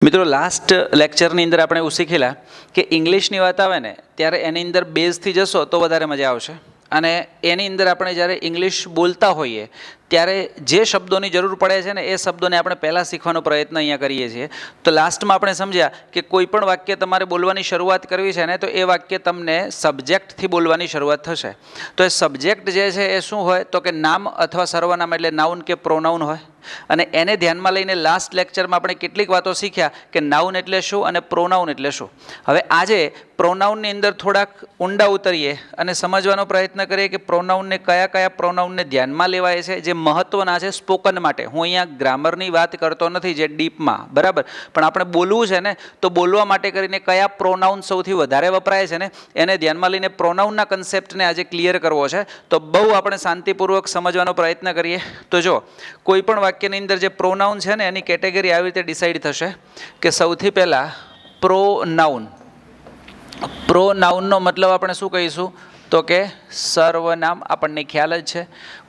મિત્રો લાસ્ટ લેક્ચરની અંદર આપણે એવું શીખેલા કે ઇંગ્લિશની વાત આવે ને ત્યારે એની અંદર બેઝથી જશો તો વધારે મજા આવશે. અને એની અંદર આપણે જ્યારે ઇંગ્લિશ બોલતા હોઈએ ત્યારે જે શબ્દોની જરૂર પડે છે ને એ શબ્દોને આપણે પહેલાં શીખવાનો પ્રયત્ન અહીંયા કરીએ છીએ. તો લાસ્ટમાં આપણે સમજ્યા કે કોઈ પણ વાક્ય તમારે બોલવાની શરૂઆત કરવી છે ને તો એ વાક્ય તમને સબ્જેક્ટથી બોલવાની શરૂઆત થશે. તો એ સબ્જેક્ટ જે છે એ શું હોય તો કે નામ અથવા સર્વનામ એટલે નાઉન કે પ્રોનાઉન હોય. અને એને ધ્યાનમાં લઈને લાસ્ટ લેક્ચરમાં આપણે કેટલીક વાતો શીખ્યા કે નાઉન એટલે શું અને પ્રોનાઉન એટલે શું. હવે આજે પ્રોનાઉનની અંદર થોડાક ઊંડા ઉતરીએ અને સમજવાનો પ્રયત્ન કરીએ કે પ્રોનાઉનને કયા પ્રોનાઉનને ધ્યાનમાં લેવાય છે જે મહત્ત્વના છે સ્પોકન માટે. હું અહીંયા ગ્રામરની વાત કરતો નથી જે ડીપમાં, બરાબર, પણ આપણે બોલવું છે ને તો બોલવા માટે કરીને કયા પ્રોનાઉન સૌથી વધારે વપરાય છે ને એને ધ્યાનમાં લઈને પ્રોનાઉનના કન્સેપ્ટને આજે ક્લિયર કરવો છે. તો બહુ આપણે શાંતિપૂર્વક સમજવાનો પ્રયત્ન કરીએ. તો જો કોઈ પણ વાક્યની અંદર જે પ્રોનાઉન છે ને એની કેટેગરી આવી રીતે ડિસાઇડ થશે કે સૌથી પહેલાં પ્રોનાઉન. પ્રોનાઉનનો મતલબ આપણે શું કહીશું તો કે સર્વનામ. આપણને ખ્યાલ જ છે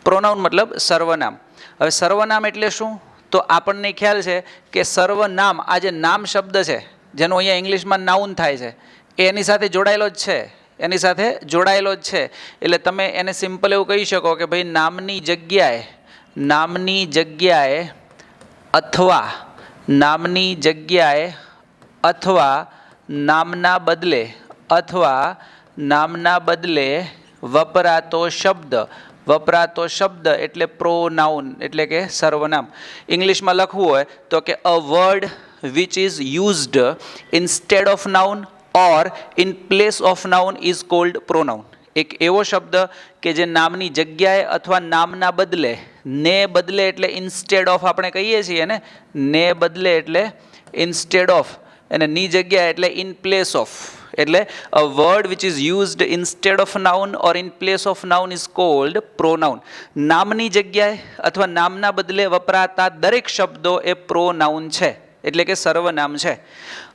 પ્રોનાઉન મતલબ સર્વનામ. હવે સર્વનામ એટલે શું તો આપણને ખ્યાલ છે કે સર્વનામ આ જે નામ શબ્દ છે જેનો અહીંયા ઇંગ્લિશમાં નાઉન થાય છે એ એની સાથે જોડાયેલો જ છે. એની સાથે જોડાયેલો જ છે. એટલે તમે એને સિમ્પલ એવું કહી શકો કે ભાઈ નામની જગ્યાએ અથવા નામના બદલે વપરાતો શબ્દ એટલે પ્રોનાઉન એટલે કે સર્વનામ. ઇંગ્લિશમાં લખવું હોય તો કે a word which is used instead of noun or in place of noun is called pronoun. એક એવો શબ્દ કે જે નામની જગ્યાએ અથવા નામના બદલે, ને બદલે એટલે ઇન્સ્ટેડ ઓફ આપણે કહીએ છીએ ને, ને બદલે એટલે ઇન્સ્ટેડ ઓફ અને ની જગ્યાએ એટલે ઇન પ્લેસ ઓફ. એટલે a word which is used instead of noun or in place of noun is called pronoun. નામની જગ્યાએ અથવા નામના બદલે વપરાતા દરેક શબ્દો એ પ્રોનાઉન છે એટલે કે સર્વનામ છે.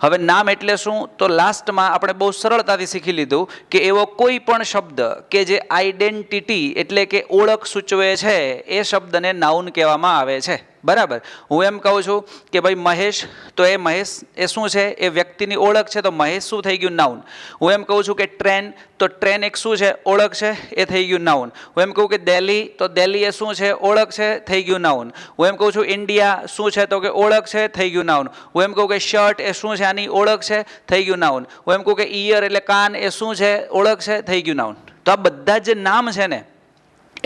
હવે નામ એટલે શું તો લાસ્ટમાં આપણે બહુ સરળતાથી શીખી લીધું કે એવો કોઈ પણ શબ્દ કે જે આઈડેન્ટિટી એટલે કે ઓળખ સૂચવે છે એ શબ્દને નાઉન કહેવામાં આવે છે. બરાબર. હું એમ કહું છું કે ભાઈ મહેશ, તો એ મહેશ એ શું છે એ વ્યક્તિની ઓળખ છે તો મહેશ શું થઈ ગયું નાઉન. હું એમ કહું છું કે ટ્રેન, તો ટ્રેન એક શું છે ઓળખ છે એ થઈ ગયું નાઉન. હું એમ કહું કે દિલ્હી, તો દિલ્હી એ શું છે ઓળખ છે થઈ ગયું નાઉન. હું એમ કહું છું ઇન્ડિયા શું છે તો કે ઓળખ છે થઈ ગયું નાઉન. હું એમ કહું કે શર્ટ એ શું છે આની ઓળખ છે થઈ ગયું નાઉન. હું એમ કહું કે ઈયર એટલે કાન એ શું છે ઓળખ છે થઈ ગયું નાઉન. તો આ બધા જે નામ છે ને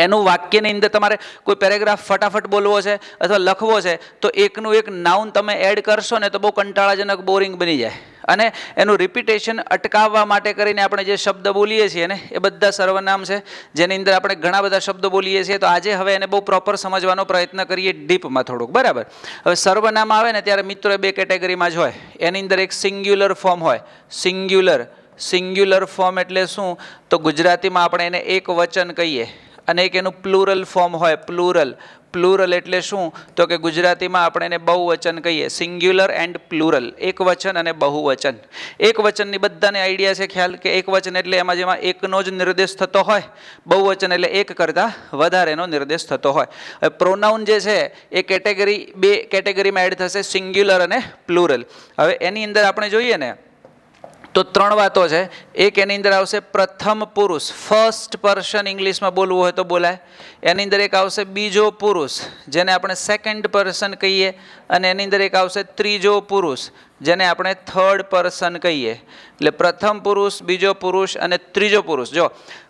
એનું વાક્યની અંદર તમારે કોઈ પેરેગ્રાફ ફટાફટ બોલવો છે અથવા લખવો છે તો એકનું એક નાઉન તમે એડ કરશો ને તો બહુ કંટાળાજનક બોરિંગ બની જાય. અને એનું રિપીટેશન અટકાવવા માટે કરીને આપણે જે શબ્દ બોલીએ છીએ ને એ બધા સર્વનામ છે જેની અંદર આપણે ઘણા બધા શબ્દો બોલીએ છીએ. તો આજે હવે એને બહુ પ્રોપર સમજવાનો પ્રયત્ન કરીએ ડીપમાં થોડુંક. બરાબર. હવે સર્વનામ આવે ને ત્યારે મિત્રો બે કેટેગરીમાં જ હોય. એની અંદર એક સિંગ્યુલર ફોર્મ હોય. સિંગ્યુલર ફોર્મ એટલે શું તો ગુજરાતીમાં આપણે એને એક વચન કહીએ અને એક એનું પ્લુરલ ફોર્મ હોય. પ્લુરલ એટલે શું તો કે ગુજરાતીમાં આપણે એને બહુવચન કહીએ. સિંગ્યુલર એન્ડ પ્લુરલ, એક વચન અને બહુવચન. એક વચનની બધાને આઈડિયા છે ખ્યાલ કે એક વચન એટલે એમાં જેમાં એકનો જ નિર્દેશ થતો હોય, બહુવચન એટલે એક કરતાં વધારેનો નિર્દેશ થતો હોય. હવે પ્રોનાઉન જે છે એ બે કેટેગરીમાં એડ થશે, સિંગ્યુલર અને પ્લુરલ. હવે એની અંદર આપણે જોઈએ ને તો ત્રણ વાતો છે. એક એની અંદર આવશે પ્રથમ પુરુષ, ફર્સ્ટ પર્સન ઇંગ્લિશમાં બોલવું હોય તો બોલાય. એની અંદર એક આવશે બીજો પુરુષ જેને આપણે સેકન્ડ પર્સન કહીએ. અને એની અંદર એક આવશે ત્રીજો પુરુષ જેને આપણે થર્ડ પર્સન કહીએ. એટલે પ્રથમ પુરુષ, બીજો પુરુષ અને ત્રીજો પુરુષ. જો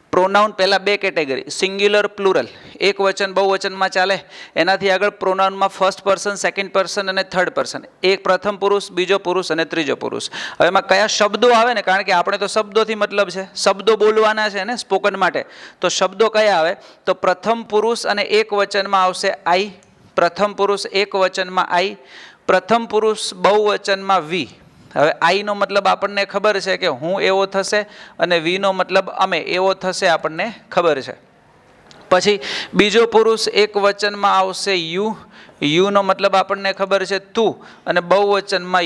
પ્રોનાઉન પહેલાં બે કેટેગરી, સિંગ્યુલર પ્લુરલ, એક વચન બહુવચનમાં ચાલે. એનાથી આગળ પ્રોનાઉનમાં ફર્સ્ટ પર્સન, સેકન્ડ પર્સન અને થર્ડ પર્સન. એક પ્રથમ પુરુષ, બીજો પુરુષ અને ત્રીજો પુરુષ. હવે એમાં કયા શબ્દો આવે ને, કારણ કે આપણે તો શબ્દોથી મતલબ છે, શબ્દો બોલવાના છે ને સ્પોકન માટે. તો શબ્દો કયા આવે તો પ્રથમ પુરુષ અને એક વચનમાં આવશે આઈ. પ્રથમ પુરુષ એક વચનમાં આઈ, પ્રથમ પુરુષ બહુવચનમાં વી. હવે આઈનો મતલબ આપણને ખબર છે કે હું એવો થશે અને વીનો મતલબ અમે એવો થશે આપણને ખબર છે. પછી બીજો પુરુષ એક વચનમાં આવશે યુનો મતલબ આપણને ખબર છે તું, અને બહુવચનમાં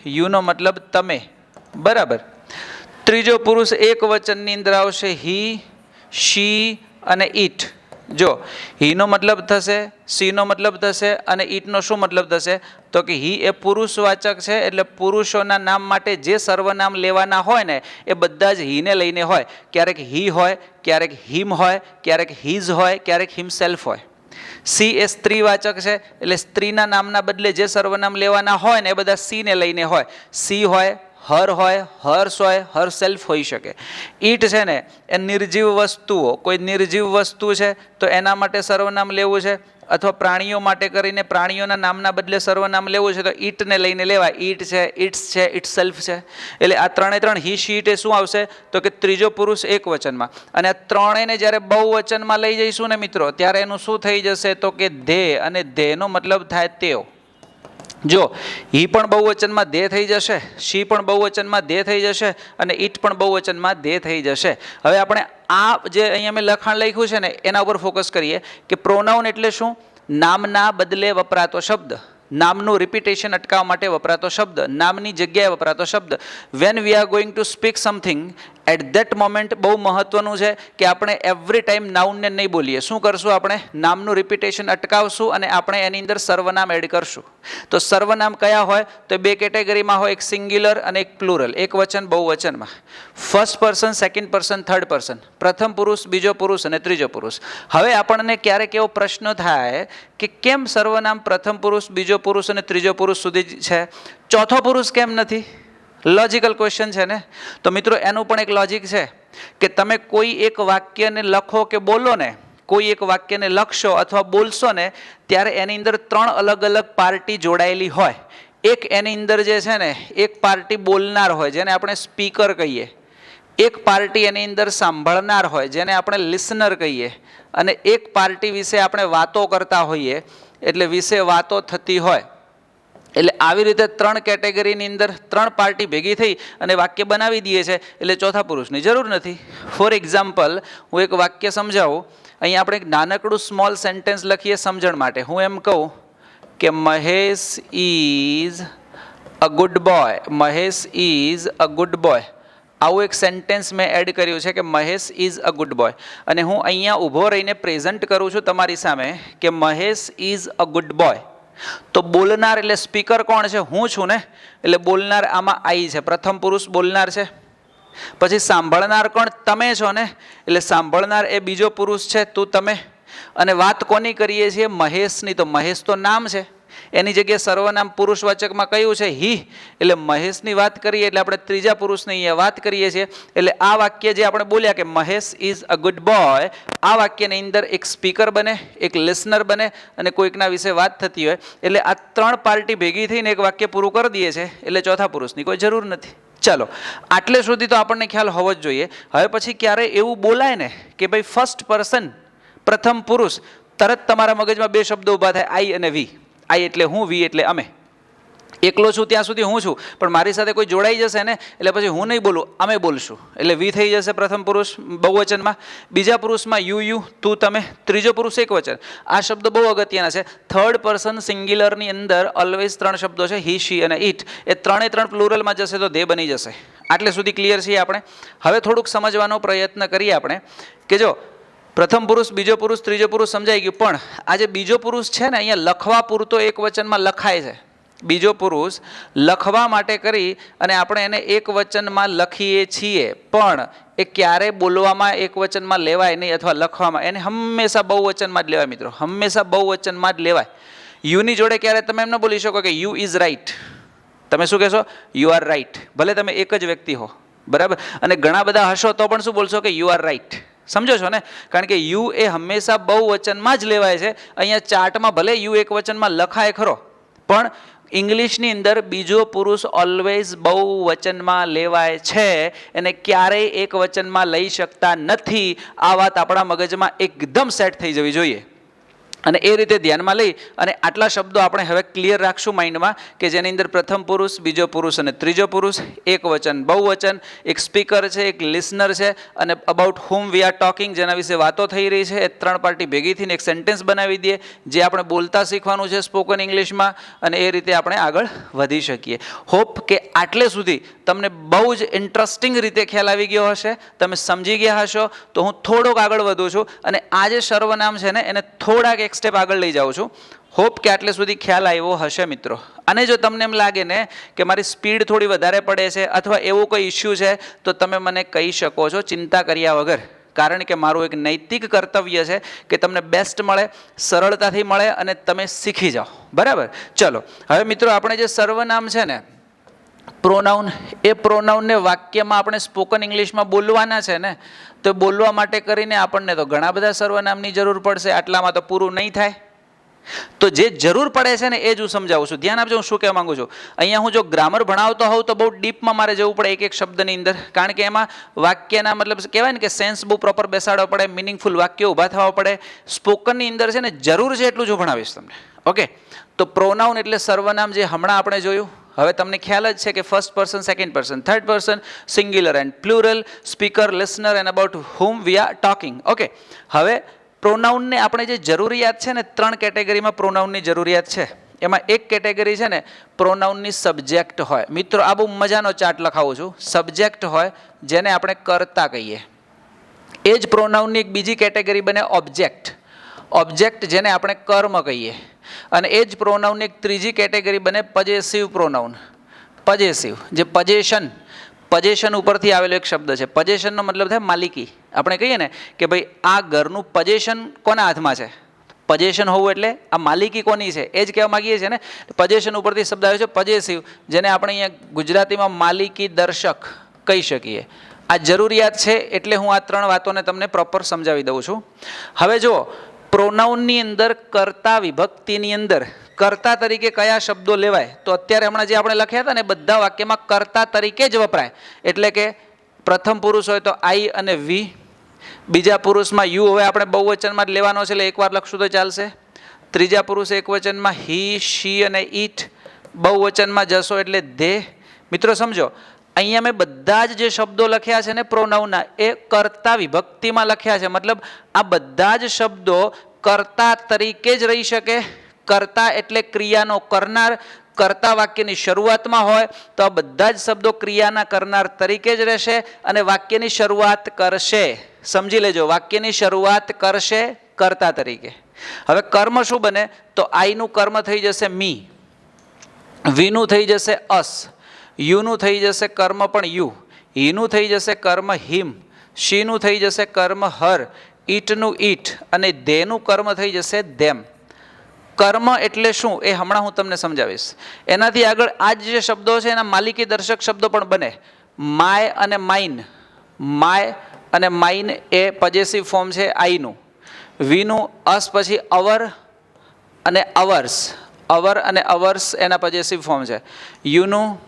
યુનો મતલબ તમે. બરાબર. ત્રીજો પુરુષ એક વચનની અંદર આવશે હી, શી અને ઇટ. જો હીનો મતલબ થશે, સીનો મતલબ થશે અને ઈટનો શું મતલબ થશે? તો કે હી એ પુરુષવાચક છે, એટલે પુરુષોના નામ માટે જે સર્વનામ લેવાના હોય ને એ બધા જ હીને લઈને હોય. ક્યારેક હી હોય, ક્યારેક હિમ હોય, ક્યારેક હિઝ હોય, ક્યારેક હિમસેલ્ફ હોય. સી એ સ્ત્રીવાચક છે, એટલે સ્ત્રીના નામના બદલે જે સર્વનામ લેવાના હોય ને એ બધા સીને લઈને હોય. સી હોય, હર હોય, હર્ષ હોય, હર સેલ્ફ હોઈ શકે. ઈટ છે ને એ નિર્જીવ વસ્તુઓ, કોઈ નિર્જીવ વસ્તુ છે તો એના માટે સર્વનામ લેવું છે, અથવા પ્રાણીઓ માટે કરીને પ્રાણીઓના નામના બદલે સર્વનામ લેવું છે તો ઈટને લઈને લેવાય. ઈટ છે, ઇટ્સ છે, ઇટ સેલ્ફ છે. એટલે આ ત્રણ હી શીટ એ શું આવશે? તો કે ત્રીજો પુરુષ એક વચનમાં. અને આ ત્રણેયને જ્યારે બહુવચનમાં લઈ જઈશું ને મિત્રો, ત્યારે એનું શું થઈ જશે? તો કે ધે, અને ધેનો મતલબ થાય તેઓ. જો હી પણ બહુવચનમાં ધે થઈ જશે, શી પણ બહુવચનમાં ધે થઈ જશે, અને ઈટ પણ બહુવચનમાં ધે થઈ જશે. હવે આપણે આ જે અહીંયા મેં લખાણ લખ્યું છે ને એના ઉપર ફોકસ કરીએ કે પ્રોનાઉન એટલે શું? નામના બદલે વપરાતો શબ્દ, નામનું રિપીટેશન અટકાવવા માટે વપરાતો શબ્દ, નામની જગ્યાએ વપરાતો શબ્દ. When we are going to speak something at that moment બહુ મહત્વનું છે કે આપણે એવરી ટાઈમ નાઉનને નહીં બોલીએ. શું કરશું? આપણે નામનું રિપીટેશન અટકાવશું અને આપણે એની અંદર સર્વનામ એડ કરશું. તો સર્વનામ કયા હોય? તો બે કેટેગરીમાં હોય, એક સિંગ્યુલર અને એક પ્લુરલ, એક વચન બહુવચનમાં. First person, second person, third person, પ્રથમ પુરુષ, બીજો પુરુષ અને ત્રીજો પુરુષ. હવે આપણને ક્યારેક એવો પ્રશ્ન થાય કે કેમ સર્વનામ પ્રથમ પુરુષ, બીજો પુરુષ અને ત્રીજો પુરુષ સુધી છે, ચોથો પુરુષ કેમ નથી? લોજિકલ ક્વેશ્ચન છે ને. તો મિત્રો એનું પણ એક લોજિક છે કે તમે કોઈ એક વાક્યને લખો કે બોલો ને, કોઈ એક વાક્યને લખશો અથવા બોલશો ને ત્યારે એની અંદર ત્રણ અલગ અલગ પાર્ટી જોડાયેલી હોય. એક એની અંદર જે છે ને એક પાર્ટી બોલનાર હોય જેને આપણે સ્પીકર કહીએ, એક પાર્ટી એની અંદર સાંભળનાર હોય જેને આપણે લિસનર કહીએ, અને એક પાર્ટી વિશે આપણે વાતો કરતા હોઈએ એટલે વિશે વાતો થતી હોય. એટલે આવી રીતે ત્રણ કેટેગરીની અંદર ત્રણ પાર્ટી ભેગી થઈ અને વાક્ય બનાવી દઈએ છે, એટલે ચોથા પુરુષની જરૂર નથી. ફોર એક્ઝામ્પલ હું એક વાક્ય સમજાવું. અહીંયા આપણે એક નાનકડું સ્મોલ સેન્ટેન્સ લખીએ સમજણ માટે. હું એમ કહું કે Mahesh is a good boy, Mahesh is a good boy. આવું એક સેન્ટેન્સ મેં એડ કર્યું છે કે Mahesh is a good boy. અને હું અહીંયા ઊભો રહીને પ્રેઝન્ટ કરું છું તમારી સામે કે Mahesh is a good boy. તો બોલનાર એટલે સ્પીકર કોણ છે? હું છું ને. એટલે બોલનાર આમાં આઈ છે, પ્રથમ પુરુષ બોલનાર છે. પછી સાંભળનાર કોણ? તમે છો ને. એટલે સાંભળનાર એ બીજો પુરુષ છે, તું, તમે. અને વાત કોની કરીએ છીએ? મહેશની. તો મહેશ તો નામ છે, એની જગ્યાએ સર્વનામ પુરુષવાચકમાં કયું છે? હી. એટલે મહેશની વાત કરીએ એટલે આપણે ત્રીજા પુરુષની અહીંયા વાત કરીએ છીએ. એટલે આ વાક્ય જે આપણે બોલ્યા કે Mahesh is a good boy, આ વાક્યની અંદર એક સ્પીકર બને, એક લિસનર બને અને કોઈકના વિશે વાત થતી હોય. એટલે આ ત્રણ પાર્ટી ભેગી થઈને એક વાક્ય પૂરું કરી દઈએ છે, એટલે ચોથા પુરુષની કોઈ જરૂર નથી. ચાલો, આટલે સુધી તો આપણને ખ્યાલ હોવો જ જોઈએ. હવે પછી ક્યારે એવું બોલાય ને કે ભાઈ ફર્સ્ટ પર્સન, પ્રથમ પુરુષ, તરત તમારા મગજમાં બે શબ્દો ઊભા થાય, આઈ અને વી. આઈ એટલે હું, વી એટલે અમે. એકલો છું ત્યાં સુધી હું છું, પણ મારી સાથે કોઈ જોડાઈ જશે ને એટલે પછી હું નહીં બોલું, અમે બોલશું. એટલે વી થઈ જશે પ્રથમ પુરુષ બહુવચનમાં. બીજા પુરુષમાં યુ, યુ, તું, તમે. ત્રીજો પુરુષ એક વચન. આ શબ્દ બહુ અગત્યના છે. થર્ડ પર્સન સિંગ્યુલરની અંદર ઓલવેઝ ત્રણ શબ્દો છે, હી, શી અને ઇટ. એ ત્રણે ત્રણ પ્લુરલમાં જશે તો ધે બની જશે. આટલે સુધી ક્લિયર છીએ આપણે. હવે થોડુંક સમજવાનો પ્રયત્ન કરીએ આપણે કે જો પ્રથમ પુરુષ, બીજો પુરુષ, ત્રીજો પુરુષ સમજાઈ ગયું, પણ આ જે બીજો પુરુષ છે ને અહીંયા લખવા પૂરતો એક વચનમાં લખાય છે. બીજો પુરુષ લખવા માટે કરી અને આપણે એને એક વચનમાં લખીએ છીએ, પણ એ ક્યારે બોલવામાં એક વચનમાં લેવાય નહીં અથવા લખવામાં. એને હંમેશા બહુવચનમાં જ લેવાય મિત્રો, હંમેશા બહુવચનમાં જ લેવાય. યુની જોડે ક્યારે તમે એમ ન બોલી શકો કે યુ ઇઝ રાઈટ. તમે શું કહેશો? You are right. ભલે તમે એક જ વ્યક્તિ હો, બરાબર, અને ઘણા બધા હશો તો પણ શું બોલશો કે યુ આર રાઈટ. સમજો છો ને? કારણ કે યુ એ હંમેશા બહુવચનમાં જ લેવાય છે. અહીંયા ચાર્ટમાં ભલે યુ એક વચનમાં લખાય ખરો, પણ ઇંગ્લિશની અંદર બીજો પુરુષ ઓલવેઝ બહુવચનમાં લેવાય છે. એને ક્યારેય એક વચનમાં લઈ શકતા નથી. આ વાત આપણા મગજમાં એકદમ સેટ થઈ જવી જોઈએ. અને એ રીતે ધ્યાનમાં લઈ અને આટલા શબ્દો આપણે હવે ક્લિયર રાખશું માઇન્ડમાં કે જેની અંદર પ્રથમ પુરુષ, બીજો પુરુષ અને ત્રીજો પુરુષ, એક વચન, બહુવચન, એક સ્પીકર છે, એક લિસનર છે અને about whom we are talking, જેના વિશે વાતો થઈ રહી છે, એ ત્રણ પાર્ટી ભેગી થઈને એક સેન્ટેન્સ બનાવી દઈએ જે આપણે બોલતા શીખવાનું છે સ્પોકન ઇંગ્લિશમાં, અને એ રીતે આપણે આગળ વધી શકીએ. હોપ કે આટલે સુધી તમને બહુ જ ઇન્ટરેસ્ટિંગ રીતે ખ્યાલ આવી ગયો હશે, તમે સમજી ગયા હશો. તો હું થોડોક આગળ વધું છું અને આ જે સર્વનામ છે ને એને થોડાક એક સ્ટેપ આગળ લઈ જાઉં છું. હોપ કે આટલે સુધી ખ્યાલ આવ્યો હશે મિત્રો. અને જો તમને એમ લાગે ને કે મારી સ્પીડ થોડી વધારે પડે છે અથવા એવો કોઈ ઇસ્યુ છે તો તમે મને કહી શકો છો ચિંતા કર્યા વગર, કારણ કે મારું એક નૈતિક કર્તવ્ય છે કે તમને બેસ્ટ મળે, સરળતાથી મળે અને તમે શીખી જાઓ. બરાબર, ચલો હવે મિત્રો આપણે જે સર્વનામ છે ને પ્રોનાઉન, એ પ્રોનાઉનને વાક્યમાં આપણે સ્પોકન ઇંગ્લિશમાં બોલવાના છે ને, તો બોલવા માટે કરીને આપણને તો ઘણા બધા સર્વનામની જરૂર પડશે, આટલામાં તો પૂરું નહીં થાય. તો જે જરૂર પડે છે ને એ જ હું સમજાવું છું. ધ્યાન આપજો હું શું કહેવા માંગુ છું. અહીંયા હું જો ગ્રામર ભણાવતો હોઉં તો બહુ ડીપમાં મારે જવું પડે એક એક શબ્દની અંદર, કારણ કે એમાં વાક્યના મતલબ કહેવાય ને કે સેન્સ બહુ પ્રોપર બેસાડવો પડે, મિનિંગફુલ વાક્યો ઊભા થવા પડે. સ્પોકનની અંદર છે ને જરૂર છે એટલું જ હું ભણાવીશ તમને. ઓકે, તો પ્રોનાઉન એટલે સર્વનામ જે હમણાં આપણે જોયું. હવે તમને ખ્યાલ જ છે કે first person, second person, third person, singular and plural, speaker, listener and about whom we are talking. Okay, હવે પ્રોનાઉનને આપણે જે જરૂરિયાત છે ને, ત્રણ કેટેગરીમાં પ્રોનાઉનની જરૂરિયાત છે. એમાં એક કેટેગરી છે ને પ્રોનાઉનની સબ્જેક્ટ હોય. મિત્રો આ બહુ મજાનો ચાર્ટ લખાવું છું. સબ્જેક્ટ હોય જેને આપણે કર્તા કહીએ. એ જ પ્રોનાઉનની એક બીજી કેટેગરી બને ઓબ્જેક્ટ. ઓબ્જેક્ટ જેને આપણે કર્મ કહીએ. અને એ જ પ્રોનાઉનની એક ત્રીજી કેટેગરી બને પજેસિવ પ્રોનાઉન. પજેસિવ જે પજેશન ઉપરથી આવેલો એક શબ્દ છે. પજેશનનો મતલબ થાય માલિકી. આપણે કહીએ ને કે ભાઈ આ ઘરનું પજેશન કોના હાથમાં છે, પજેશન હોવું એટલે આ માલિકી કોની છે એ જ કહેવા માગીએ છીએ ને. પજેશન ઉપરથી શબ્દ આવ્યો છે પજેસિવ, જેને આપણે અહીંયા ગુજરાતીમાં માલિકી દર્શક કહી શકીએ. આ જરૂરિયાત છે એટલે હું આ ત્રણ વાતોને તમને પ્રોપર સમજાવી દઉં છું. હવે જો પ્રોનાઉનની અંદર કર્તા વિભક્તિની અંદર કર્તા તરીકે કયા શબ્દો લેવાય, તો અત્યારે હમણાં જે આપણે લખ્યા હતા ને બધા વાક્યમાં કર્તા તરીકે જ વપરાય. એટલે કે પ્રથમ પુરુષ હોય તો આઈ અને વી, બીજા પુરુષમાં યુ હવે આપણે બહુવચનમાં જ લેવાનો છે એટલે એકવાર લખશું તો ચાલશે. ત્રીજા પુરુષ એક વચનમાં હી, શી અને ઈટ, બહુવચનમાં જશો એટલે ધે. મિત્રો સમજો, અહીંયા મેં બધા જ જે શબ્દો લખ્યા છે ને પ્રોનાઉનના, એ કર્તા વિભક્તિમાં લખ્યા છે. મતલબ આ બધા જ શબ્દો કર્તા તરીકે જ રહી શકે. કર્તા એટલે ક્રિયાનો કરનાર. કર્તા વાક્યની શરૂઆતમાં હોય તો આ બધા જ શબ્દો ક્રિયાના કરનાર તરીકે જ રહેશે અને વાક્યની શરૂઆત કરશે. સમજી લેજો, વાક્યની શરૂઆત કરશે કર્તા તરીકે. હવે કર્મ શું બને, તો આઈનું કર્મ થઈ જશે મી, વીનું થઈ જશે અસ, યુનું થઈ જશે કર્મ પણ યુ, હીનું થઈ જશે કર્મ હિમ, શીનું થઈ જશે કર્મ હર, ઈટનું ઈટ અને ધેનું કર્મ થઈ જશે ધેમ. કર્મ એટલે શું એ હમણાં હું તમને સમજાવીશ. એનાથી આગળ આ જે શબ્દો છે એના માલિકી દર્શક શબ્દો પણ બને. માય અને માઇન. માય અને માઇન એ પજેસિવ ફોર્મ છે આઈનું. વીનું અસ પછી અવર અને અવર્સ. અવર અને અવર્સ એના પજેસિવ ફોર્મ છે. યુનું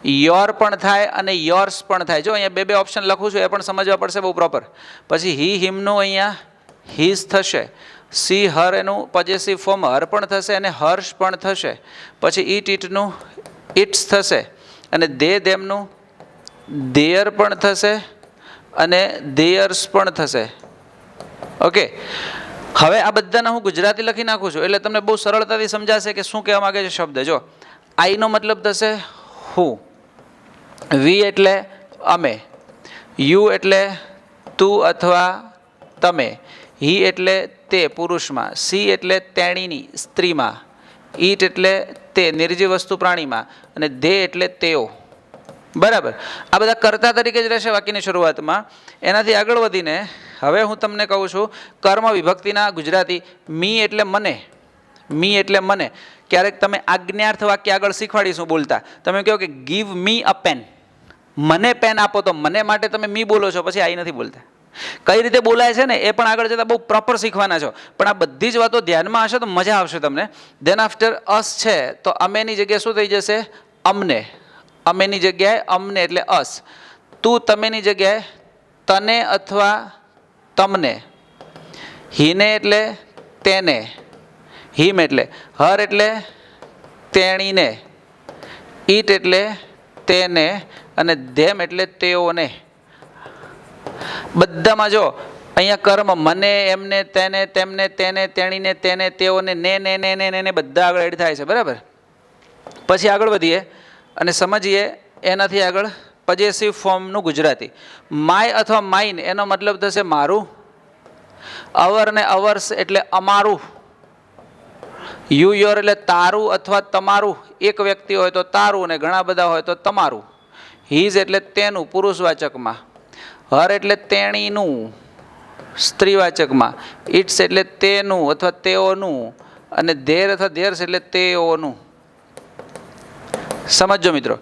યોર પણ થાય અને યોર્સ પણ થાય. જો અહીંયા બે બે ઓપ્શન લખું છું એ પણ સમજવા પડશે બહુ પ્રોપર. પછી હી હિમનું અહીંયા હીઝ થશે. સી હર એનું પજેસિવ ફોર્મ હર પણ થશે અને હર્ષ પણ થશે. પછી ઈટ ઈટનું ઇટ્સ થશે અને દે ધેમનું દેયર પણ થશે અને દેયર્સ પણ થશે. ઓકે, હવે આ બધાના હું ગુજરાતી લખી નાખું છું એટલે તમને બહુ સરળતાથી સમજાશે કે શું કહેવા માગે છે શબ્દ. જો આઈનો મતલબ થશે હું, વી એટલે અમે, યુ એટલે તું અથવા તમે, હી એટલે તે પુરુષમાં, સી એટલે તેણીની સ્ત્રીમાં, ઈટ એટલે તે નિર્જીવ વસ્તુ પ્રાણીમાં અને ધે એટલે તેઓ. બરાબર, આ બધા કર્તા તરીકે જ રહેશે વાક્યની શરૂઆતમાં. એનાથી આગળ વધીને હવે હું તમને કહું છું કર્મ વિભક્તિના ગુજરાતી. મી એટલે મને, મી એટલે મને. ક્યારેક તમે આજ્ઞાર્થ વાક્ય આગળ શીખવાડીશું બોલતા. તમે કહો કે ગીવ મી અ પેન, મને પેન આપો, તો મને માટે તમે મી બોલો છો, પછી આઈ નથી બોલતા. કઈ રીતે બોલાય છે ને એ પણ આગળ જતાં બહુ પ્રોપર શીખવાના છો. પણ આ બધી જ વાતો ધ્યાનમાં હશે તો મજા આવશે તમને. ધેન આફ્ટર અસ છે તો અમેની જગ્યાએ શું થઈ જશે, અમને. અમેની જગ્યાએ અમને એટલે અસ. તું તમેની જગ્યાએ તને અથવા તમને. હીને એટલે તેને. હિમ એટલે હર એટલે તેણીને, ઈટ એટલે તેને, અને ધેમ એટલે તેઓને. બધામાં જો અહીંયા કર્મ મને, એમને, તેને, તેમને, તેને, તેણીને, તેને, તેઓને, ને બધા આગળ એડ થાય છે, બરાબર. પછી આગળ વધીએ અને સમજીએ એનાથી આગળ પોઝેસિવ ફોર્મનું ગુજરાતી. માય અથવા માઇન એનો મતલબ થશે મારું. અવર ને અવર્સ એટલે અમારું. યુ યોર એટલે તારું અથવા તમારું. એક વ્યક્તિ હોય તો તારું અને ઘણા બધા હોય તો તમારું. હીઝ એટલે તેનું પુરુષવાચકમાં. હર એટલે તેણીનું સ્ત્રીવાચકમાં. ઇટ્સ એટલે તેનું અથવા તેઓનું, અને ધેર અથવા ધેર્સ એટલે તેઓનું. સમજો મિત્રો.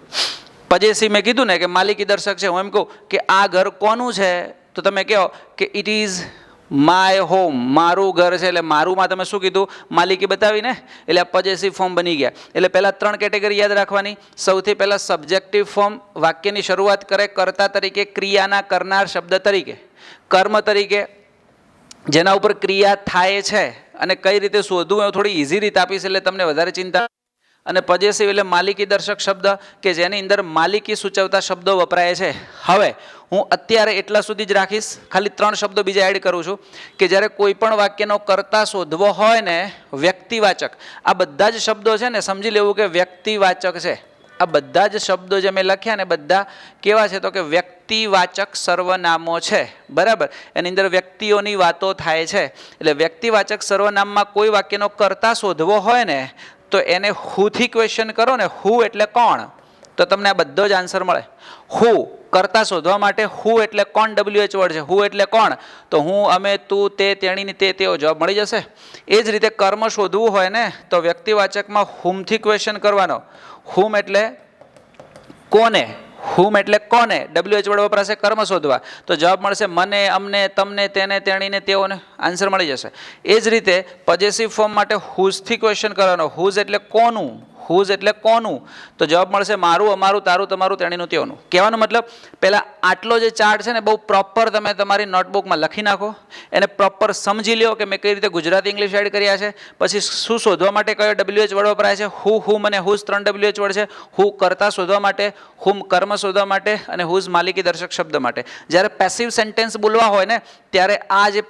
પોઝેસિવ મેં કીધું ને કે માલિકી દર્શક છે. હું એમ કહું કે આ ઘર કોનું છે તો તમે કહો કે ઇટ ઇઝ માય હોમ, મારું ઘર છે. એટલે મારુંમાં તમે શું કીધું? માલિકી બતાવીને. એટલે આ પોઝેસિવ ફોર્મ બની ગયા. એટલે પહેલાં 3 કેટેગરી યાદ રાખવાની. સૌથી પહેલાં સબ્જેક્ટિવ ફોર્મ, વાક્યની શરૂઆત કરે કર્તા તરીકે, ક્રિયાના કરનાર શબ્દ તરીકે, કર્મ તરીકે, જેના ઉપર ક્રિયા થાય છે અને કઈ રીતે શોધવું હું થોડી ઇઝી રીત આપીશ એટલે તમને વધારે ચિંતા. અને પોઝેસિવ એટલે માલિકી દર્શક શબ્દ કે જેની અંદર માલિકી સૂચવતા શબ્દો વપરાય છે. હવે હું અત્યારે એટલા સુધી જ રાખીશ, ખાલી 3 શબ્દો બીજા એડ કરું છું કે જ્યારે કોઈ પણ વાક્યનો કર્તા શોધવો હોય ને, વ્યક્તિવાચક, આ બધા જ શબ્દો છે ને સમજી લેવું કે વ્યક્તિવાચક છે. આ બધા જ શબ્દો જે મેં લખ્યા ને બધા કેવા છે તો કે વ્યક્તિવાચક સર્વનામો છે, બરાબર. એની અંદર વ્યક્તિઓની વાતો થાય છે. એટલે વ્યક્તિવાચક સર્વનામમાં કોઈ વાક્યનો કર્તા શોધવો હોય ને તો એને હુથી ક્વેશ્ચન કરો ને, હુ એટલે કોણ, તો તમને આ બધો જ આન્સર મળે. હુ કર્તા શોધવા માટે હુ એટલે કોણ, WH વર્ડ છે. હુ એટલે કોણ, તો હું, અમે, તું, તે, તેણીની, તે, તેઓ જવાબ મળી જશે. એ જ રીતે કર્મ શોધવું હોય ને તો વ્યક્તિવાચકમાં હુમથી ક્વેશ્ચન કરવાનો. હુમ એટલે કોને, હુમ એટલે કોને, WH વર્ડ વપરાશે કર્મ શોધવા, તો જવાબ મળશે મને, અમને, તમને, તેને, તેણીને, તેઓને. આન્સર મળી જશે. એ જ રીતે પોઝેસિવ ફોર્મ માટે હુઝથી ક્વેશ્ચન કરવાનો. હુઝ એટલે કોનું, હુઝ એટલે કોનું, તો જવાબ મળશે મારું, અમારું, તારું, તમારું, તેણીનું, તેઓનું. કહેવાનો મતલબ પહેલાં આટલો જે ચાર્ટ છે ને બહુ પ્રોપર તમે તમારી નોટબુકમાં લખી નાખો, એને પ્રોપર સમજી લો કે મેં કઈ રીતે ગુજરાતી ઇંગ્લિશ એડ કર્યા છે. પછી શું શોધવા માટે કયો WH વર્ડ વપરાય છે, હુ, હુમ અને હુઝ 3 WH વર્ડ છે. હુ કર્તા શોધવા માટે, હુમ કર્મ શોધવા માટે, અને હુઝ માલિકી દર્શક શબ્દ માટે. જ્યારે પેસિવ સેન્ટેન્સ બોલવા હોય ને ત્યારે આ જે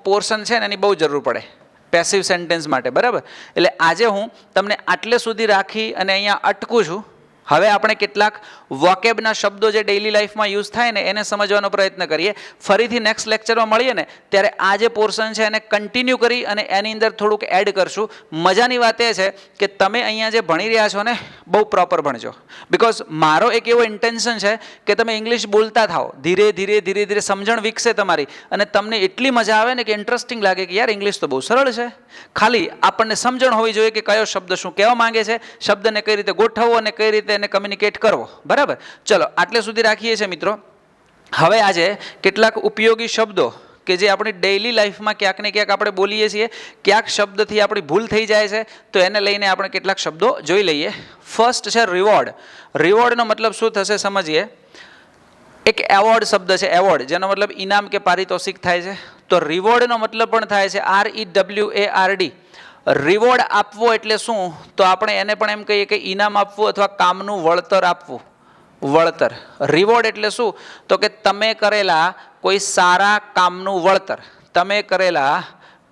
પોર્શન છે ને એની બહુ જરૂર પડે પેસિવ સેન્ટેન્સ માટે, બરાબર. એટલે આજે હું તમને આટલે સુધી રાખી અને અહીંયા અટકું છું. હવે આપણે કેટલાક વોકેબના શબ્દો જે ડેઇલી લાઈફમાં યુઝ થાય ને એને સમજવાનો પ્રયત્ન કરીએ. ફરીથી નેક્સ્ટ લેક્ચરમાં મળીએ ને ત્યારે આ જે પોર્શન છે એને કન્ટિન્યુ કરી અને એની અંદર થોડુંક એડ કરશું. મજાની વાત એ છે કે તમે અહીંયા જે ભણી રહ્યા છો ને બહુ પ્રોપર ભણજો. બિકોઝ મારો એક એવો ઇન્ટેન્શન છે કે તમે ઇંગ્લિશ બોલતા થાઓ, ધીરે ધીરે ધીરે ધીરે સમજણ વિકસે તમારી, અને તમને એટલી મજા આવે ને કે ઇન્ટરેસ્ટિંગ લાગે કે યાર ઇંગ્લિશ તો બહુ સરળ છે. ખાલી આપણને સમજણ હોવી જોઈએ કે કયો શબ્દ શું કહેવા માંગે છે, શબ્દને કઈ રીતે ગોઠવવો અને કઈ રીતે એને કમ્યુનિકેટ કરવો, બરાબર. ચલો આટલે સુધી રાખીએ છીએ મિત્રો. હવે આજે કેટલાક ઉપયોગી શબ્દો કે જે આપણી ડેઇલી લાઈફમાં ક્યાંક ને ક્યાંક આપણે બોલીએ છીએ, ક્યાંક શબ્દથી આપણી ભૂલ થઈ જાય છે, તો એને લઈને આપણે કેટલાક શબ્દો જોઈ લઈએ. ફર્સ્ટ છે રિવોર્ડ. રિવોર્ડનો મતલબ શું થશે સમજીએ. એક એવોર્ડ શબ્દ છે, એવોર્ડ, જેનો મતલબ ઇનામ કે પારિતોષિક થાય છે. તો રિવોર્ડનો મતલબ પણ થાય છે REWARD. રિવોર્ડ આપવો એટલે શું, તો આપણે એને પણ એમ કહીએ કે ઇનામ આપવું અથવા કામનું વળતર આપવું. વળતર. રિવોર્ડ એટલે શું, તો કે તમે કરેલા કોઈ સારા કામનું વળતર. તમે કરેલા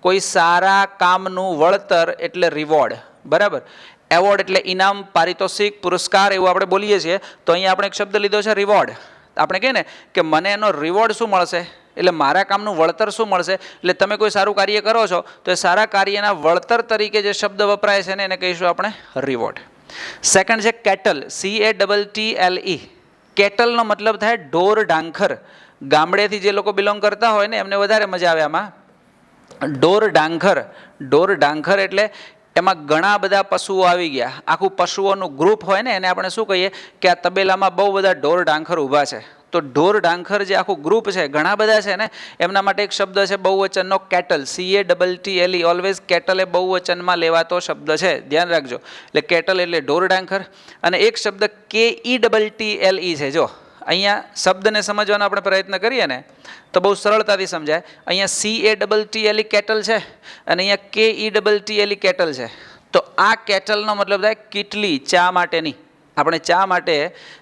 કોઈ સારા કામનું વળતર એટલે રિવોર્ડ, બરાબર. એવોર્ડ એટલે ઇનામ, પારિતોષિક, પુરસ્કાર એવું આપણે બોલીએ છીએ. તો અહીંયા આપણે એક શબ્દ લીધો છે રિવોર્ડ. આપણે કહીએ ને કે મને એનો રિવોર્ડ શું મળશે, એટલે મારા કામનું વળતર શું મળશે. એટલે તમે કોઈ સારું કાર્ય કરો છો તો એ સારા કાર્યના વળતર તરીકે જે શબ્દ વપરાય છે ને એને કહીશું આપણે રિવોર્ડ. સેકન્ડ છે કેટલ, CATTLE. કેટલનો મતલબ થાય ઢોર ડાંખર. ગામડેથી જે લોકો બિલોંગ કરતા હોય ને એમને વધારે મજા આવે આમાં. ઢોર ડાંખર. ઢોર ડાંખર એટલે એમાં ઘણા બધા પશુઓ આવી ગયા. આખું પશુઓનું ગ્રુપ હોય ને એને આપણે શું કહીએ કે આ તબેલામાં બહુ બધા ઢોર ડાંખર ઊભા છે. તો ઢોર ડાંખર જે આખું ગ્રુપ છે, ઘણા બધા છે ને, એમના માટે એક શબ્દ છે બહુવચનનો કેટલ, CATTLE. ઓલવેઝ કેટલ એ બહુવચનમાં લેવાતો શબ્દ છે, ધ્યાન રાખજો. એટલે કેટલ એટલે ઢોર ડાંખર. અને એક શબ્દ KETTLE છે. જો અહીંયા શબ્દને સમજવાનો આપણે પ્રયત્ન કરીએ ને તો બહુ સરળતાથી સમજાય. અહીંયા CATTLE કેટલ છે અને અહીંયા KETTLE કેટલ છે. તો આ કેટલનો મતલબ થાય કીટલી, ચા માટેની. આપણે ચા માટે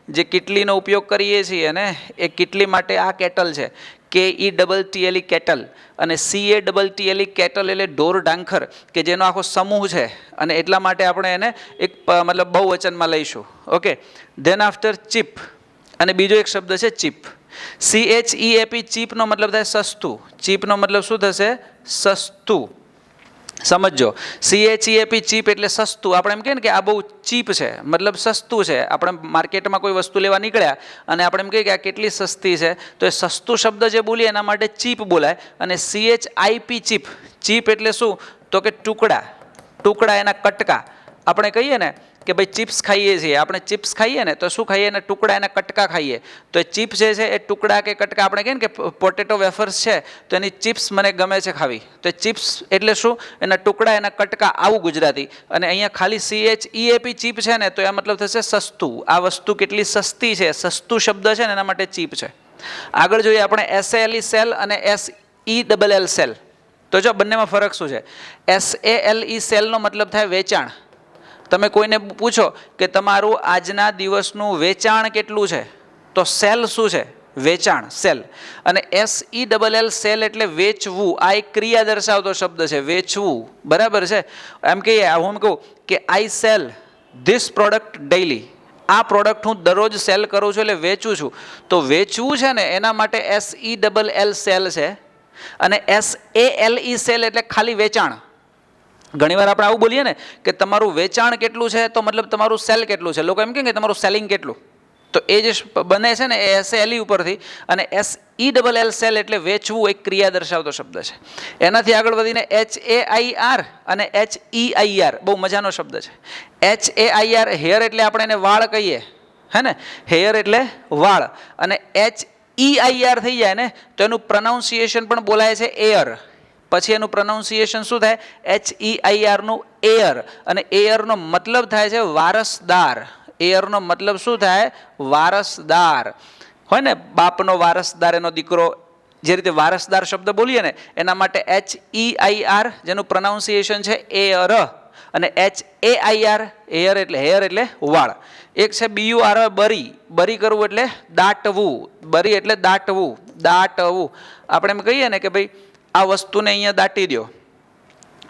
જે કીટલીનો ઉપયોગ કરીએ છીએ ને એ કીટલી માટે આ કેટલ છે. KETTLE કેટલ અને CATTLE કેટલ એટલે ઢોર ડાંખર કે જેનો આખો સમૂહ છે અને એટલા માટે આપણે એને એક મતલબ બહુવચનમાં લઈશું. ઓકે. ધેન આફ્ટર ચીપ અને બીજો એક શબ્દ છે ચીપ. CHEAP ચીપનો મતલબ થાય સસ્તું. ચીપનો મતલબ શું થશે? સસ્તું. સમજો. CHEAP ચીપ એટલે સસ્તું. આપણે એમ કહીએ ને કે આ બહુ ચીપ છે, મતલબ સસ્તું છે. આપણે માર્કેટમાં કોઈ વસ્તુ લેવા નીકળ્યા અને આપણે એમ કહીએ કે આ કેટલી સસ્તી છે, તો એ સસ્તું શબ્દ જે બોલીએ એના માટે ચીપ બોલાય. અને CHIP ચીપ, ચીપ એટલે શું? તો કે ટુકડા. ટુકડા એના કટકા. આપણે કહીએ ને કે ભાઈ ચિપ્સ ખાઈએ છીએ, આપણે ચિપ્સ ખાઈએ ને તો શું ખાઈએ? ને ટુકડા એના કટકા ખાઈએ. તો એ ચિપ્સ જે છે એ ટુકડા કે કટકા. આપણે કહીએ ને કે પોટેટો વેફર્સ છે તો એની ચિપ્સ મને ગમે છે ખાવી. તો એ ચિપ્સ એટલે શું? એના ટુકડા એના કટકા, આવું ગુજરાતી. અને અહીંયા ખાલી CHEAP ચીપ છે ને તો એ મતલબ થશે સસ્તું. આ વસ્તુ કેટલી સસ્તી છે, સસ્તું શબ્દ છે ને એના માટે ચીપ છે. આગળ જોઈએ આપણે SALE સેલ અને SELL સેલ. તો જો બંનેમાં ફરક શું છે? SALE સેલનો મતલબ થાય વેચાણ. તમે કોઈને પૂછો કે તમારું આજના દિવસનું વેચાણ કેટલું છે, તો સેલ શું છે? વેચાણ, સેલ. અને SELL સેલ એટલે વેચવું. આ એક ક્રિયા દર્શાવતો શબ્દ છે, વેચવું. બરાબર છે? એમ કહીએ, હું કહું કે આઈ સેલ ધીસ પ્રોડક્ટ ડેઇલી. આ પ્રોડક્ટ હું દરરોજ સેલ કરું છું એટલે વેચું છું. તો વેચવું છે ને એના માટે SELL સેલ છે. અને SALE સેલ એટલે ખાલી વેચાણ. ઘણીવાર આપણે આવું બોલીએ ને કે તમારું વેચાણ કેટલું છે, તો મતલબ તમારું સેલ કેટલું છે. લોકો એમ કહે કે તમારું સેલિંગ કેટલું. તો એ જે બને છે ને એ SALE ઉપરથી. અને SELL સેલ એટલે વેચવું, એક ક્રિયા દર્શાવતો શબ્દ છે. એનાથી આગળ વધીને HAIR અને HEIR, બહુ મજાનો શબ્દ છે. HAIR હેર એટલે આપણે એને વાળ કહીએ, હે ને? હેર એટલે વાળ. અને HEIR થઈ જાય ને તો એનું પ્રોનાઉન્સિએશન પણ બોલાય છે એર. પછી એનું પ્રોનાઉન્સિએશન શું થાય? HEIR નું એર. અને એરનો મતલબ થાય છે વારસદાર. એરનો મતલબ શું થાય? વારસદાર. હોય ને, બાપનો વારસદાર એનો દીકરો, જે રીતે વારસદાર શબ્દ બોલીએ ને એના માટે HEIR જેનું પ્રોનાઉન્સિએશન છે એર. અને HAIR હેર એટલે વાળ. એક છે BUR બરી. બરી કરવું એટલે દાટવું. બરી એટલે દાટવું, દાટવું. આપણે એમ કહીએ ને કે ભાઈ આ વસ્તુને અહીંયા દાટી દો,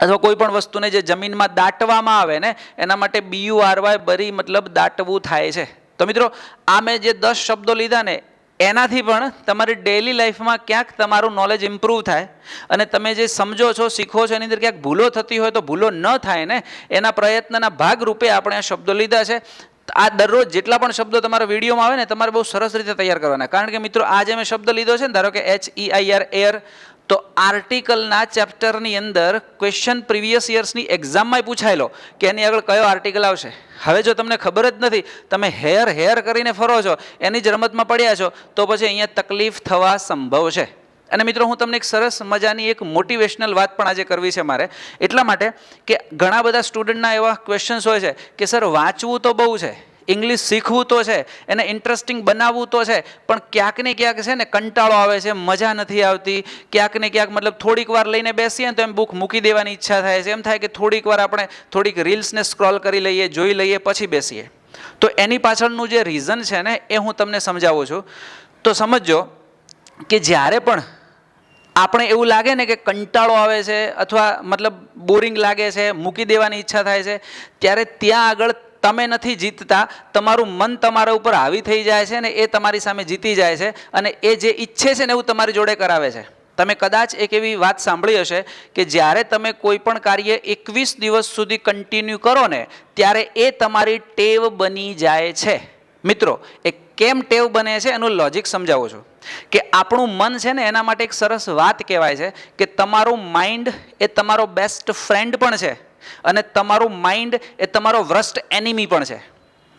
અથવા કોઈ પણ વસ્તુને જે જમીનમાં દાટવામાં આવે ને એના માટે BURY બરી મતલબ દાટવું થાય છે. તો મિત્રો આ મેં જે 10 શબ્દો લીધા ને એનાથી પણ તમારી ડેઇલી લાઈફમાં ક્યાંક તમારું નોલેજ ઇમ્પ્રૂવ થાય અને તમે જે સમજો છો, શીખો છો એની અંદર ક્યાંક ભૂલો થતી હોય તો ભૂલો ન થાય ને એના પ્રયત્નના ભાગરૂપે આપણે આ શબ્દો લીધા છે. આ દરરોજ જેટલા પણ શબ્દો તમારા વિડીયોમાં આવે ને તમારે બહુ સરસ રીતે તૈયાર કરવાના. કારણ કે મિત્રો આ જે મેં શબ્દ લીધો છે ને, ધારો કે HEIR એર, તો આર્ટિકલના ચેપ્ટરની અંદર ક્વેશ્ચન પ્રીવિયસ યર્સની એક્ઝામમાં પૂછાયેલો કે એની આગળ કયો આર્ટિકલ આવશે. હવે જો તમને ખબર જ નથી, તમે હેર કરીને ફરો છો, એની જ રમતમાં પડ્યા છો, તો પછી અહીંયા તકલીફ થવા સંભવ છે. અને મિત્રો હું તમને એક સરસ મજાની એક મોટિવેશનલ વાત પણ આજે કરવી છે મારે. એટલા માટે કે ઘણા બધા સ્ટુડન્ટના એવા ક્વેશ્ચન્સ હોય છે કે સર વાંચવું તો બહુ છે, ઇંગ્લિશ શીખવું તો છે, એને ઇન્ટરેસ્ટિંગ બનાવવું તો છે, પણ ક્યાંક ને ક્યાંક છે ને કંટાળો આવે છે, મજા નથી આવતી. ક્યાંક ને ક્યાંક મતલબ થોડીક વાર લઈને બેસીએ ને તો એમ બુક મૂકી દેવાની ઈચ્છા થાય છે. એમ થાય કે થોડીક વાર આપણે થોડીક રીલ્સને સ્ક્રોલ કરી લઈએ, જોઈ લઈએ, પછી બેસીએ. તો એની પાછળનું જે રીઝન છે ને એ હું તમને સમજાવું છું. તો સમજો કે જ્યારે પણ આપણે એવું લાગે ને કે કંટાળો આવે છે અથવા મતલબ બોરિંગ લાગે છે, મૂકી દેવાની ઈચ્છા થાય છે, ત્યારે ત્યાં આગળ તમે નથી જીતતા, તમારું મન તમારા ઉપર હાવી થઈ જાય છે ને એ તમારી સામે જીતી જાય છે અને એ જે ઈચ્છે છે ને એવું તમારી જોડે કરાવે છે. તમે કદાચ એક એવી વાત સાંભળી હશે કે જ્યારે તમે કોઈ પણ કાર્ય 21 દિવસ સુધી કન્ટિન્યુ કરો ને ત્યારે એ તમારી ટેવ બની જાય છે. મિત્રો એ કેમ ટેવ બને છે એનું લોજિક સમજાવું છું. કે આપણું મન છે ને એના માટે એક સરસ વાત કહેવાય છે કે તમારું માઇન્ડ એ તમારો બેસ્ટ ફ્રેન્ડ પણ છે અને તમારું માઇન્ડ એ તમારો વર્સ્ટ એનિમી પણ છે.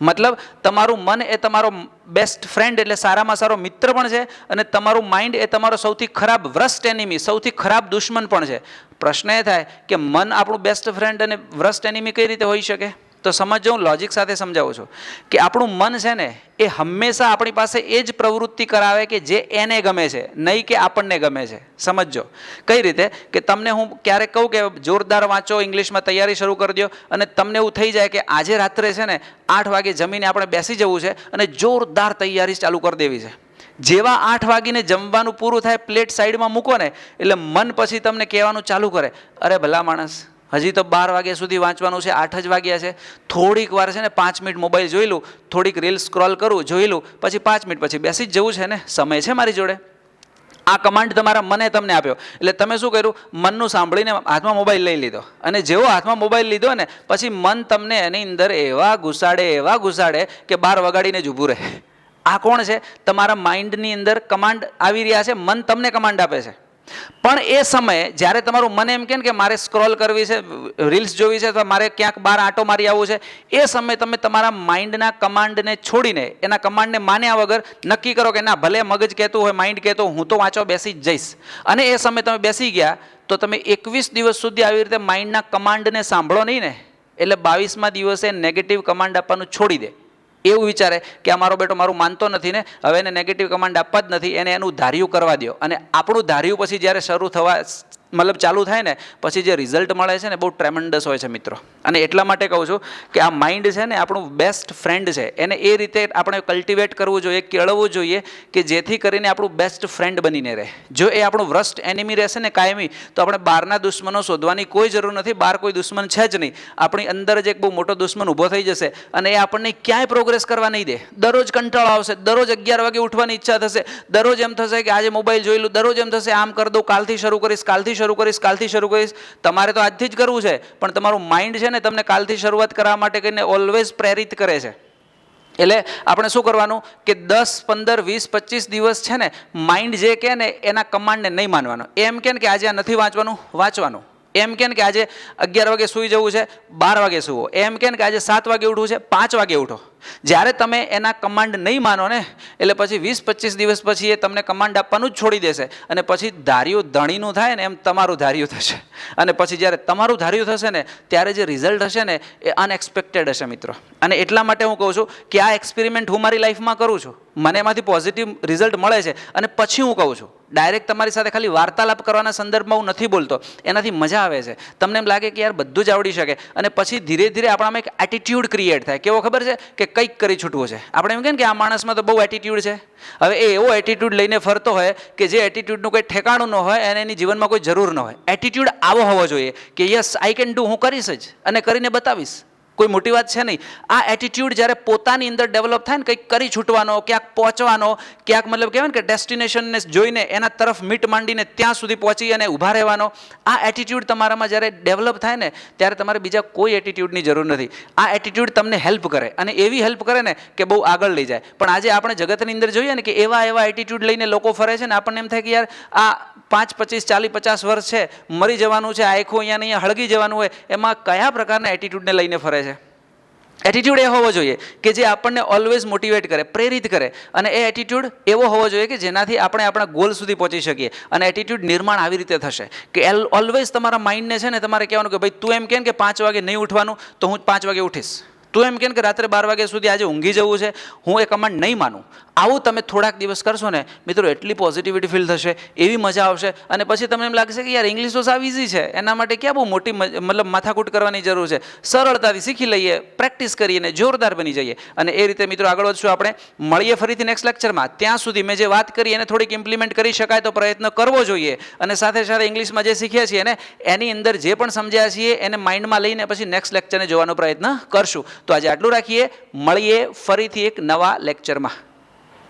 મતલબ તમારું મન એ તમારો બેસ્ટ ફ્રેન્ડ એટલે સારામાં સારો મિત્ર પણ છે અને તમારું માઇન્ડ એ તમારો સૌથી ખરાબ વર્સ્ટ એનિમી, સૌથી ખરાબ દુશ્મન પણ છે. પ્રશ્ન એ થાય કે મન આપણું બેસ્ટ ફ્રેન્ડ અને વર્સ્ટ એનિમી કઈ રીતે હોઈ શકે? તો સમજો, હું લોજિક સાથે સમજાવું છું કે આપણું મન છે ને એ હંમેશા આપણી પાસે એ જ પ્રવૃત્તિ કરાવે કે જે એને ગમે છે, નહીં કે આપણને ગમે છે. સમજો કઈ રીતે કે તમને હું ક્યારેક કહું કે જોરદાર વાંચો, ઇંગ્લિશમાં તૈયારી શરૂ કરી દો, અને તમને એવું થઈ જાય કે આજે રાત્રે છે ને 8 વાગે જમીને આપણે બેસી જવું છે અને જોરદાર તૈયારી ચાલુ કરી દેવી છે. જેવા 8 વાગીને જમવાનું પૂરું થાય, પ્લેટ સાઈડમાં મૂકો ને એટલે મન પછી તમને કહેવાનું ચાલુ કરે, અરે ભલા માણસ, હજી તો 12 વાગ્યા સુધી વાંચવાનું છે, 8 જ વાગ્યા છે, થોડીક વાર છે ને 5 મિનિટ મોબાઈલ જોઈ લઉં, થોડીક રીલ સ્ક્રોલ કરું, જોઈ લઉં, પછી 5 મિનિટ પછી બેસી જ જવું છે ને, સમય છે મારી જોડે. આ કમાન્ડ તમારા મને તમને આપ્યો, એટલે તમે શું કર્યું, મનનું સાંભળીને હાથમાં મોબાઈલ લઈ લીધો, અને જેવો હાથમાં મોબાઈલ લીધો ને પછી મન તમને એની અંદર એવા ઘુસાડે કે 12 વગાડીને જ ઊભું રહે. આ કોણ છે? તમારા માઇન્ડની અંદર કમાન્ડ આવી રહ્યા છે, મન તમને કમાન્ડ આપે છે. પણ એ સમયે જ્યારે તમારું મને એમ કહે કે મારે સ્ક્રોલ કરવી છે, રીલ્સ જોવી છે, તો મારે ક્યાંક બહાર આંટો મારી આવવું છે, એ સમયે તમે તમારા માઇન્ડના કમાન્ડને છોડીને, એના કમાન્ડને માન્યા વગર નક્કી કરો કે ના, ભલે મગજ કહેતું હોય, માઇન્ડ કહેતો હોય, હું તો વાંચવા બેસી જ જઈશ. અને એ સમયે તમે બેસી ગયા તો તમે 21 દિવસ સુધી આવી રીતે માઇન્ડના કમાન્ડને સાંભળો નહીં ને, એટલે 22મા દિવસે નેગેટિવ કમાન્ડ આપવાનું છોડી દે. એવું વિચારે કે આ મારો બેટો મારું માનતો નથી ને, હવે એને નેગેટિવ કમાન્ડ આપવા જ નથી, એને એનું ધાર્યું કરવા દો. અને આપણું ધાર્યું પછી જ્યારે શરૂ થવા ચાલુ થાય ને, પછી જે રિઝલ્ટ મળે છે ને બહુ ટ્રેમેન્ડસ હોય છે મિત્રો. અને એટલા માટે કહું છું કે આ માઇન્ડ છે ને આપણું બેસ્ટ ફ્રેન્ડ છે, એને એ રીતે આપણે કલ્ટિવેટ કરવું જોઈએ, કેળવવું જોઈએ કે જેથી કરીને આપણું બેસ્ટ ફ્રેન્ડ બનીને રહે. જો એ આપણું વર્સ્ટ એનિમી રહેશે ને કાયમી, તો આપણે બહારના દુશ્મનો શોધવાની કોઈ જરૂર નથી, બહાર કોઈ દુશ્મન છે જ નહીં. આપણી અંદર જ એક બહુ મોટો દુશ્મન ઊભો થઈ જશે, અને એ આપણને ક્યાંય પ્રોગ્રેસ કરવા નહીં દે. દરરોજ કંટાળો આવશે, દરરોજ 11 વાગે ઉઠવાની ઈચ્છા થશે, દરરોજ એમ થશે કે આજે મોબાઈલ જોઈ લઉં, દરરોજ એમ થશે આમ કરી દઉં, કાલથી શરૂ કરીશ. તમારે તો આજથી જ કરવું છે, પણ તમારું માઇન્ડ છે ને તમને કાલથી શરૂઆત કરવા માટે કરીને ઓલવેઝ પ્રેરિત કરે છે. એટલે આપણે શું કરવાનું કે 10, 15, 20, 25 દિવસ છે ને માઇન્ડ જે કહે ને એના કમાન્ડને નહીં માનવાનો. એમ કે આજે આ નથી વાંચવાનું, વાંચવાનું. એમ કે આજે 11 વાગે સૂઈ જવું છે, 12 વાગે સૂવો. એમ કે આજે 7 વાગે ઉઠવું છે, 5 વાગે ઉઠો. જ્યારે તમે એના કમાન્ડ નહીં માનો ને, એટલે પછી 20-25 દિવસ પછી એ તમને કમાન્ડ આપવાનું જ છોડી દેશે, અને પછી ધાર્યું ધણીનું થાય ને એમ તમારું ધાર્યું થશે. અને પછી જ્યારે તમારું ધાર્યું થશે ને ત્યારે જે રિઝલ્ટ હશે ને એ અનએક્સપેક્ટેડ હશે મિત્રો. અને એટલા માટે હું કહું છું કે આ એક્સપેરિમેન્ટ હું મારી લાઈફમાં કરું છું, મને એમાંથી પોઝિટિવ રિઝલ્ટ મળે છે. અને પછી હું કહું છું, ડાયરેક્ટ તમારી સાથે ખાલી વાર્તાલાપ કરવાના સંદર્ભમાં હું નથી બોલતો, એનાથી મજા આવે છે, તમને એમ લાગે કે યાર બધું જ આવડી શકે. અને પછી ધીરે ધીરે આપણામાં એક એટીટ્યુડ ક્રિએટ થાય. કેવો ખબર છે કે કંઈક કરી છૂટવું છે. આપણે એમ કહીએ કે આ માણસમાં તો બહુ એટીટ્યુડ છે. હવે એ એવો એટીટ્યુડ લઈને ફરતો હોય કે જે એટીટ્યુડનું કોઈ ઠેકાણું ન હોય અને એની જીવનમાં કોઈ જરૂર ન હોય. એટીટ્યુડ આવો હોવો જોઈએ કે યસ આઈ કેન ડુ, હું કરીશ જ અને કરીને બતાવીશ, કોઈ મોટી વાત છે નહીં. આ એટીટ્યુડ જ્યારે પોતાની અંદર ડેવલપ થાય ને, કંઈક કરી છૂટવાનો, ક્યાંક પહોંચવાનો, ક્યાંક મતલબ કહેવાય ને કે ડેસ્ટિનેશનને જોઈને એના તરફ મીટ માંડીને ત્યાં સુધી પહોંચી અને ઊભા રહેવાનો, આ એટીટ્યુડ તમારામાં જ્યારે ડેવલપ થાય ને ત્યારે તમારે બીજા કોઈ એટીટ્યુડની જરૂર નથી. આ એટીટ્યુડ તમને હેલ્પ કરે, અને એવી હેલ્પ કરે ને કે બહુ આગળ લઈ જાય. પણ આજે આપણે જગતની અંદર જોઈએ ને કે એવા એટીટ્યુડ લઈને લોકો ફરે છે ને, આપણને એમ થાય કે યાર આ 5, 25, 40, 50 વર્ષ છે, મરી જવાનું છે, આખું અહીંયા અહીંયા હળગી જવાનું હોય, એમાં કયા પ્રકારના એટીટ્યુડને લઈને ફરે છે? એટીટ્યુડ એ હોવો જોઈએ કે જે આપણને ઓલવેઝ મોટિવેટ કરે, પ્રેરિત કરે. અને એ એટીટ્યુડ એવો હોવો જોઈએ કે જેનાથી આપણે આપણા ગોલ સુધી પહોંચી શકીએ. અને એટીટ્યુડ નિર્માણ આવી રીતે થશે કે ઓલવેઝ તમારા માઇન્ડને છે ને તમારે કહેવાનું કે ભાઈ તું એમ કહે કે 5 વાગે નહીં ઉઠવાનું, તો હું 5 વાગે ઉઠીશ. તું એમ કે રાત્રે 12 વાગ્યા સુધી આજે ઊંઘી જવું છે, હું એ કમાન્ડ નહીં માનું. આવું તમે થોડાક દિવસ કરશો ને મિત્રો, એટલી પોઝિટિવિટી ફીલ થશે, એવી મજા આવશે. અને પછી તમને એમ લાગશે કે યાર ઇંગ્લિશ તો સાવ ઇઝી છે, એના માટે ક્યાં બહુ મોટી મતલબ માથાકૂટ કરવાની જરૂર છે, સરળતાથી શીખી લઈએ, પ્રેક્ટિસ કરીને જોરદાર બની જઈએ. અને એ રીતે મિત્રો આગળ વધશું આપણે. મળીએ ફરીથી નેક્સ્ટ લેક્ચરમાં. ત્યાં સુધી મેં જે વાત કરી એને થોડીક ઇમ્પ્લિમેન્ટ કરી શકાય તો પ્રયત્ન કરવો જોઈએ. અને સાથે સાથે ઇંગ્લિશમાં જે શીખ્યા છીએ ને એની અંદર જે પણ સમજ્યા છીએ એને માઇન્ડમાં લઈને પછી નેક્સ્ટ લેક્ચરને જોવાનો પ્રયત્ન કરશું. તો આજે આટલું રાખીએ, મળીએ ફરીથી એક નવા લેક્ચરમાં.